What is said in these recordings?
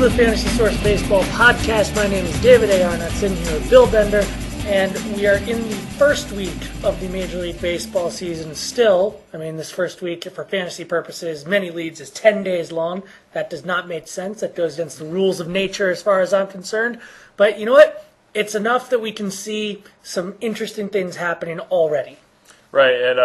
the Fantasy Source Baseball podcast. My name is David A. Arnott, sitting here with Bill Bender, and we are in the first week of the Major League Baseball season still. I mean, this first week, for fantasy purposes, many leagues is 10 days long. That does not make sense. That goes against the rules of nature as far as I'm concerned. But you know what? It's enough that we can see some interesting things happening already. Right, and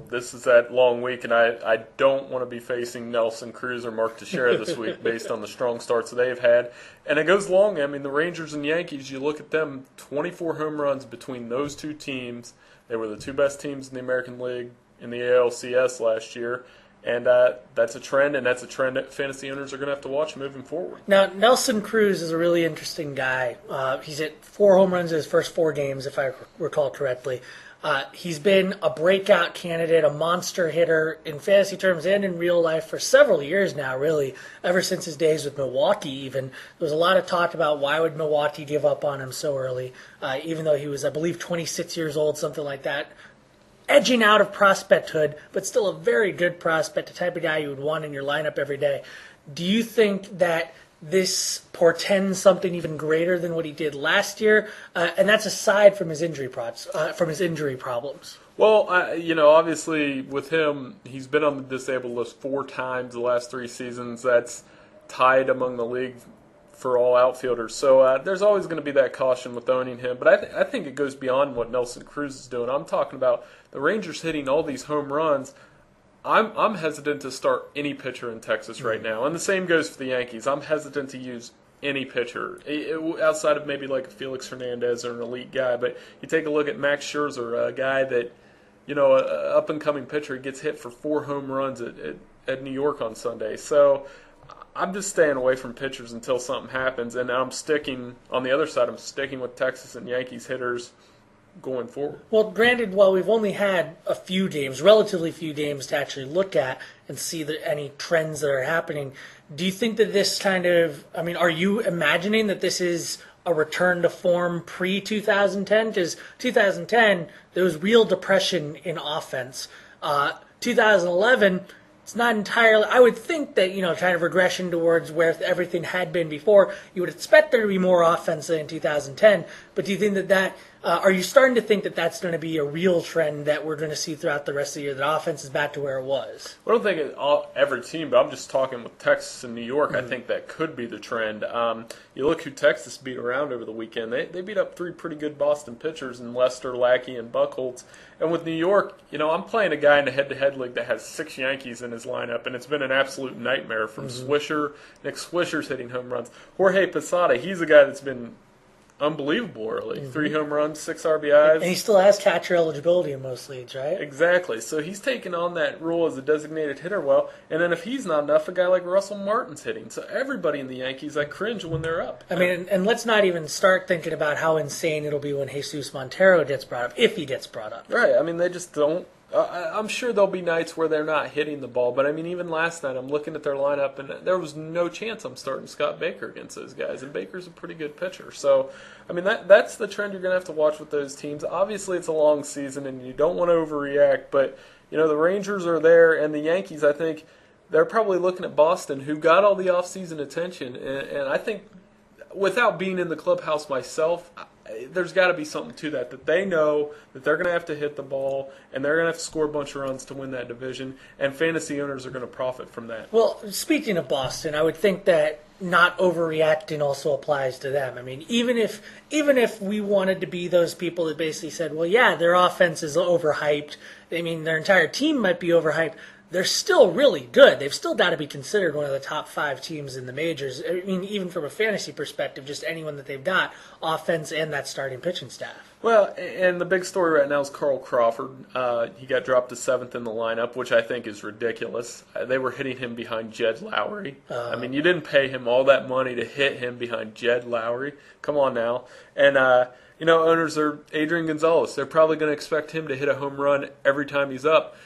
this is that long week, and I don't want to be facing Nelson Cruz or Mark Teixeira this week based on the strong starts they've had. And it goes long. I mean, the Rangers and Yankees, you look at them, 24 home runs between those two teams. They were the two best teams in the American League in the ALCS last year. And that's a trend, and that's a trend that fantasy owners are going to have to watch moving forward. Now, Nelson Cruz is a really interesting guy. He's hit 4 home runs in his first 4 games, if I recall correctly. He's been a breakout candidate, a monster hitter in fantasy terms and in real life for several years now, really, ever since his days with Milwaukee even. There was a lot of talk about why would Milwaukee give up on him so early, even though he was, I believe, 26 years old, something like that. Edging out of prospecthood, but still a very good prospect, the type of guy you would want in your lineup every day. Do you think that this portends something even greater than what he did last year, and that's aside from his injury problems? Well, obviously with him, he's been on the disabled list 4 times the last 3 seasons. That's tied among the league for all outfielders. So there's always going to be that caution with owning him. But I think it goes beyond what Nelson Cruz is doing. I'm talking about the Rangers hitting all these home runs. I'm hesitant to start any pitcher in Texas right now, and the same goes for the Yankees. I'm hesitant to use any pitcher outside of maybe like Felix Hernandez or an elite guy. But you take a look at Max Scherzer, a guy that, an up-and-coming pitcher, gets hit for 4 home runs at New York on Sunday. So I'm just staying away from pitchers until something happens, and I'm sticking on the other side. I'm sticking with Texas and Yankees hitters going forward. Well, granted, while we've only had a few games, relatively few games to actually look at and see any trends that are happening, do you think that this are you imagining that this is a return to form pre-2010? Because 2010, there was real depression in offense. 2011, it's not entirely, I would think that, kind of regression towards where everything had been before, you would expect there to be more offense than in 2010, but do you think that are you starting to think that that's going to be a real trend that we're going to see throughout the rest of the year, that offense is back to where it was? I don't think every team, but I'm just talking with Texas and New York. I think that could be the trend. You look who Texas beat around over the weekend. They beat up 3 pretty good Boston pitchers in Lester, Lackey, and Buchholz. And with New York, I'm playing a guy in a head-to-head league that has 6 Yankees in his lineup, and it's been an absolute nightmare from Swisher. Nick Swisher's hitting home runs. Jorge Posada, he's a guy that's been unbelievable early. 3 home runs, 6 RBIs. And he still has catcher eligibility in most leagues, right? Exactly. So he's taking on that role as a designated hitter well. And then if he's not enough, a guy like Russell Martin's hitting. So everybody in the Yankees, I cringe when they're up. I mean, and let's not even start thinking about how insane it'll be when Jesus Montero gets brought up, if he gets brought up. Right. I mean, they just don't. I'm sure there'll be nights where they're not hitting the ball, but I mean, even last night, I'm looking at their lineup, and there was no chance I'm starting Scott Baker against those guys, and Baker's a pretty good pitcher. So, I mean, that's the trend you're going to have to watch with those teams. Obviously, it's a long season, and you don't want to overreact, but, the Rangers are there, and the Yankees, I think, they're probably looking at Boston, who got all the offseason attention, and I think, without being in the clubhouse myself, there's got to be something to that they know that they're going to have to hit the ball and they're going to have to score a bunch of runs to win that division, and fantasy owners are going to profit from that. Well, speaking of Boston, I would think that not overreacting also applies to them. I mean, even if we wanted to be those people that basically said, well, yeah, their offense is overhyped, I mean, their entire team might be overhyped, they're still really good. They've still got to be considered one of the top 5 teams in the majors. I mean, even from a fantasy perspective, just anyone that they've got, offense and that starting pitching staff. Well, and the big story right now is Carl Crawford. He got dropped to 7th in the lineup, which I think is ridiculous. They were hitting him behind Jed Lowry. I mean, you didn't pay him all that money to hit him behind Jed Lowry. Come on now. And, owners are Adrian Gonzalez. They're probably going to expect him to hit a home run every time he's up.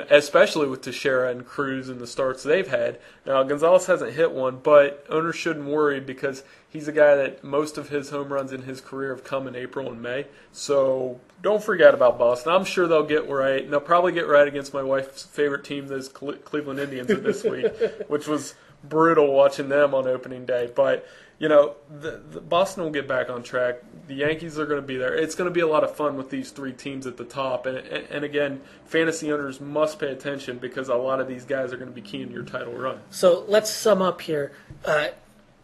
Especially with Teixeira and Cruz and the starts they've had. Now, Gonzalez hasn't hit one, but owners shouldn't worry because he's a guy that most of his home runs in his career have come in April and May. So don't forget about Boston. I'm sure they'll get right, and they'll probably get right against my wife's favorite team, those Cleveland Indians, this week, which was brutal watching them on opening day. But the Boston will get back on track. The Yankees are going to be there. It's going to be a lot of fun with these three teams at the top. And again, fantasy owners must pay attention because a lot of these guys are going to be key in your title run. So let's sum up here.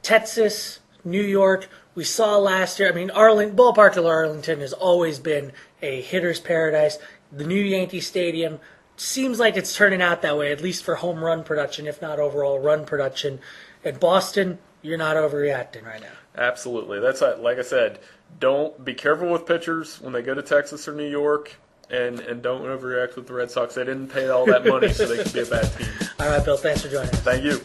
Texas, New York, we saw last year. I mean, Ballpark of Arlington has always been a hitter's paradise. The new Yankee Stadium seems like it's turning out that way, at least for home run production, if not overall run production. At Boston, you're not overreacting right now. Absolutely. That's like I said, don't be careful with pitchers when they go to Texas or New York, and don't overreact with the Red Sox. They didn't pay all that money so they could be a bad team. All right, Bill, thanks for joining us. Thank you.